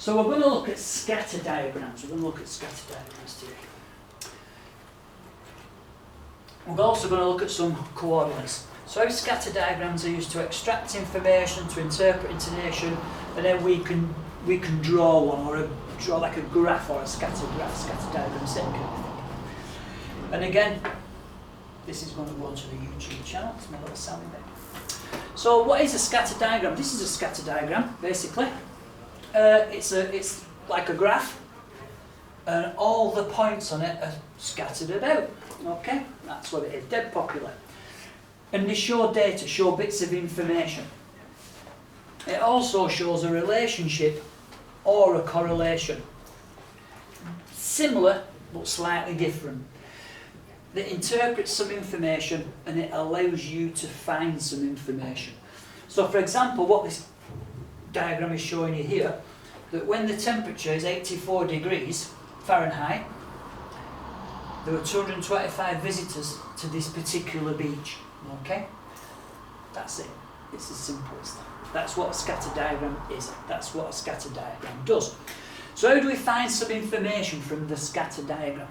So we're going to look at scatter diagrams. We're going to look at scatter diagrams today. We're also going to look at some coordinates. So how scatter diagrams are used to extract information, to interpret information, and then we can draw one, or draw like a graph or a scatter diagram, same kind of thing. And again, this is going to go onto the YouTube channel. It's my little sounding bit. So what is a scatter diagram? This is a scatter diagram, basically. It's like a graph, and all the points on it are scattered about. Okay, that's what it is. Dead popular. And they show data, show bits of information. It also shows a relationship or a correlation. Similar, but slightly different. That interprets some information and it allows you to find some information. So for example, what this diagram is showing you here, that when the temperature is 84 degrees Fahrenheit, there were 225 visitors to this particular beach. Okay? That's it. It's as simple as that. That's what a scatter diagram is. That's what a scatter diagram does. So how do we find some information from the scatter diagram?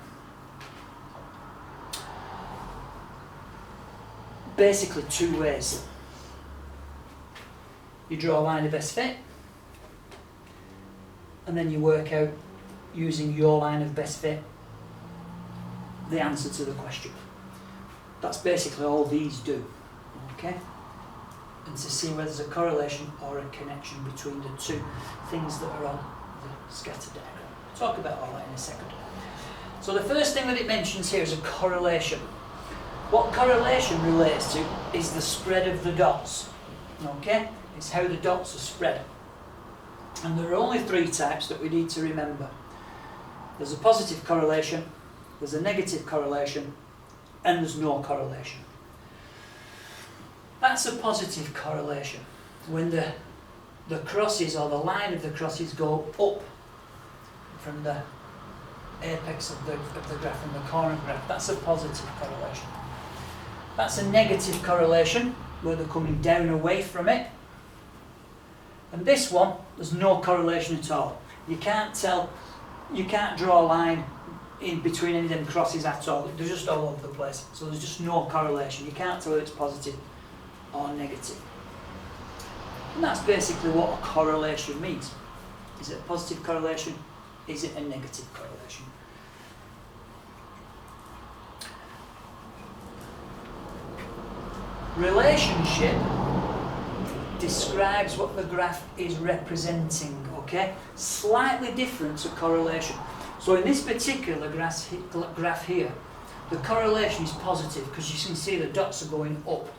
Basically two ways. You draw a line of best fit, and then you work out, using your line of best fit, the answer to the question. That's basically all these do. Okay? And to see whether there's a correlation or a connection between the two things that are on the scatter diagram. I'll talk about all that in a second. So the first thing that it mentions here is a correlation. What correlation relates to is the spread of the dots. Okay? It's how the dots are spread. And there are only three types that we need to remember. There's a positive correlation, there's a negative correlation, and there's no correlation. That's a positive correlation. When the crosses, or the line of the crosses, go up from the apex of the graph and the corner graph, that's a positive correlation. That's a negative correlation, where they're coming down away from it. And this one, there's no correlation at all. You can't tell, you can't draw a line in between any of them crosses at all. They're just all over the place. So there's just no correlation. You can't tell if it's positive or negative. And that's basically what a correlation means. Is it a positive correlation? Is it a negative correlation? Relationship describes what the graph is representing, okay? Slightly different to correlation. So in this particular graph here, the correlation is positive because you can see the dots are going up.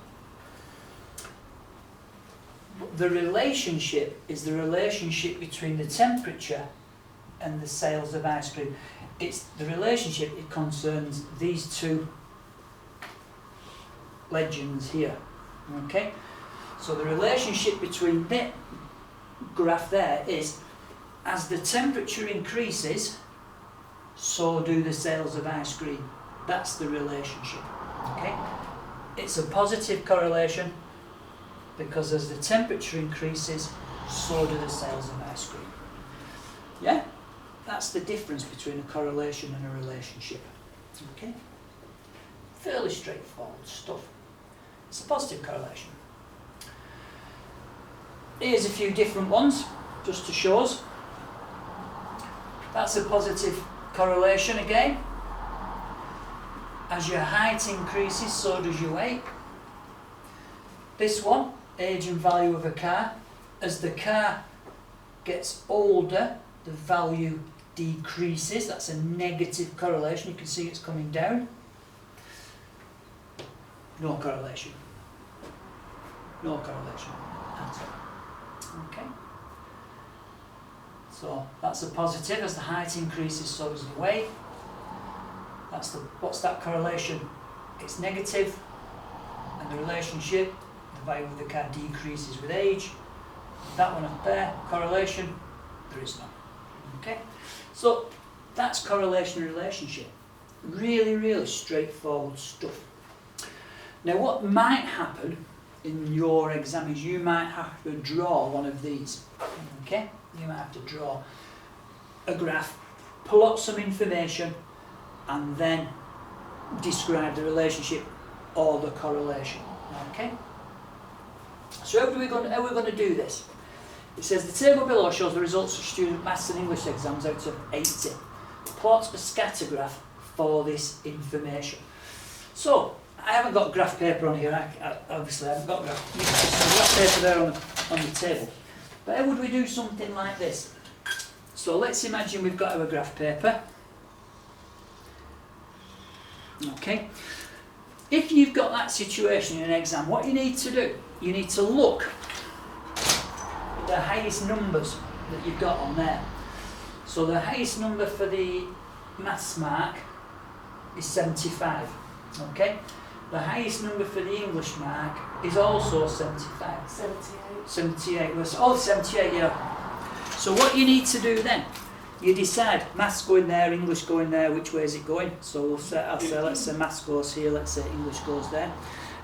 The relationship is the relationship between the temperature and the sales of ice cream. It's the relationship, it concerns these two legends here, okay? So the relationship between that graph there is, as the temperature increases, so do the sales of ice cream. That's the relationship, okay? It's a positive correlation because as the temperature increases, so do the sales of ice cream. Yeah? That's the difference between a correlation and a relationship, okay? Fairly straightforward stuff. It's a positive correlation. Here's a few different ones, just to show us. That's a positive correlation again. As your height increases, so does your weight. This one, age and value of a car. As the car gets older, the value decreases. That's a negative correlation. You can see it's coming down. No correlation. No correlation at all. Okay. So that's a positive. As the height increases, so does the weight. What's that correlation? It's negative, and the relationship, the value of the car decreases with age. That one up there, correlation, there is none. Okay. So that's correlation and relationship. Really, really straightforward stuff. Now what might happen in your exam is you might have to draw one of these. Okay? You might have to draw a graph, plot some information, and then describe the relationship or the correlation. Okay? So how are we going to do this? It says the table below shows the results of student maths and English exams out of 80. Plot a scatter graph for this information. So, I haven't got graph paper on here, obviously I haven't got graph paper there on the table. But how would we do something like this? So let's imagine we've got our graph paper. Okay. If you've got that situation in an exam, what you need to do, you need to look at the highest numbers that you've got on there. So the highest number for the maths mark is 75. Okay? The highest number for the English mark is also 75. 78. Oh, 78, yeah. So what you need to do then, you decide maths going there, English going there, which way is it going? So I'll say, let's say maths goes here, let's say English goes there.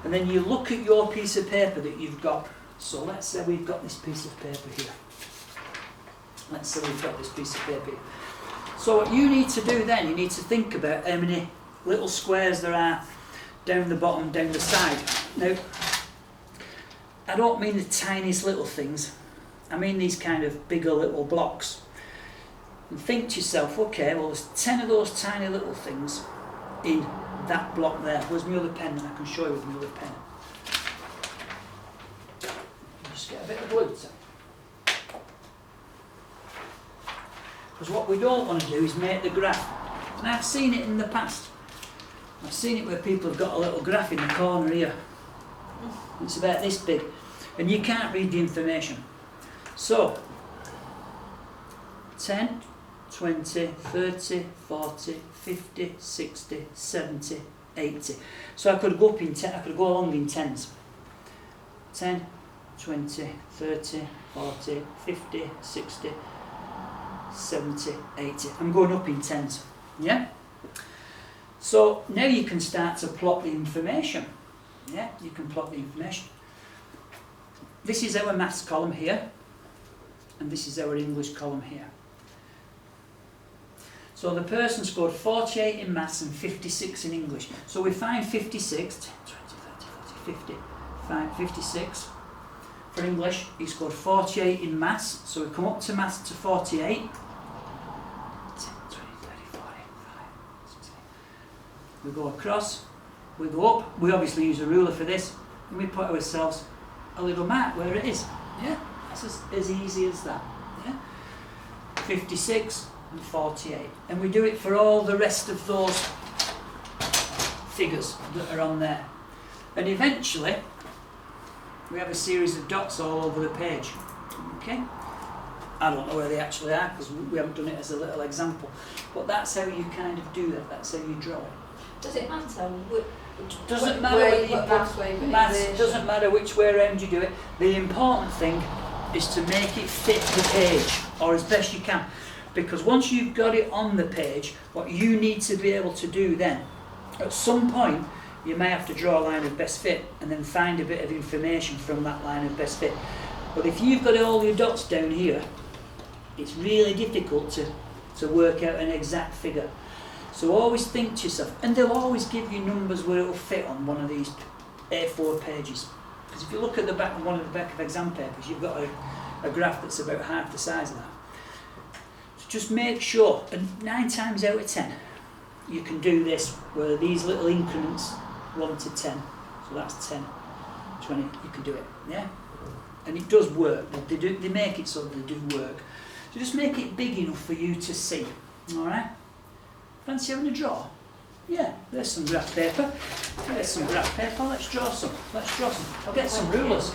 And then you look at your piece of paper that you've got. So let's say we've got this piece of paper here. Let's say we've got this piece of paper here. So what you need to do then, you need to think about how many little squares there are down the bottom, down the side. Now, I don't mean the tiniest little things. I mean these kind of bigger little blocks. And think to yourself, okay, well there's 10 of those tiny little things in that block there. Where's my other pen? And I can show you with my other pen. Just get a bit of glue to. Because what we don't want to do is make the graph. And I've seen it in the past. I've seen it where people have got a little graph in the corner here. It's about this big. And you can't read the information. So, 10, 20, 30, 40, 50, 60, 70, 80. So I could go up in 10, I could go along in tens. 10, 20, 30, 40, 50, 60, 70, 80. I'm going up in tens. Yeah? So now you can start to plot the information. Yeah, you can plot the information. This is our maths column here, and this is our English column here. So the person scored 48 in maths and 56 in English. So we find 56, 10, 20, 30, 40, 50, find 56. For English, he scored 48 in maths, so we come up to maths to 48. 10, 20, 30, 40, 5, 6, 8. We go across, we go up, we obviously use a ruler for this, and we put ourselves a little mark where it is. Yeah, that's as easy as that. Yeah, 56 and 48. And we do it for all the rest of those figures that are on there. And eventually, we have a series of dots all over the page. Okay? I don't know where they actually are because we haven't done it as a little example. But that's how you kind of do that. That's how you draw it. Does it matter? Doesn't matter whether you put maths, doesn't matter which way around you do it. The important thing is to make it fit the page, or as best you can. Because once you've got it on the page, what you need to be able to do then, at some point, you may have to draw a line of best fit and then find a bit of information from that line of best fit. But if you've got all your dots down here, it's really difficult to work out an exact figure. So always think to yourself, and they'll always give you numbers where it'll fit on one of these A4 pages. Because if you look at the back of one of the back of exam papers, you've got a graph that's about half the size of that. So just make sure, and 9 times out of 10, you can do this where these little increments, 1 to 10, so that's 10, 20, you can do it, yeah? And it does work, they make it so they do work. So just make it big enough for you to see, alright? Fancy having a draw? Yeah, there's some graph paper. There's some graph paper, let's draw some. I'll get some rulers.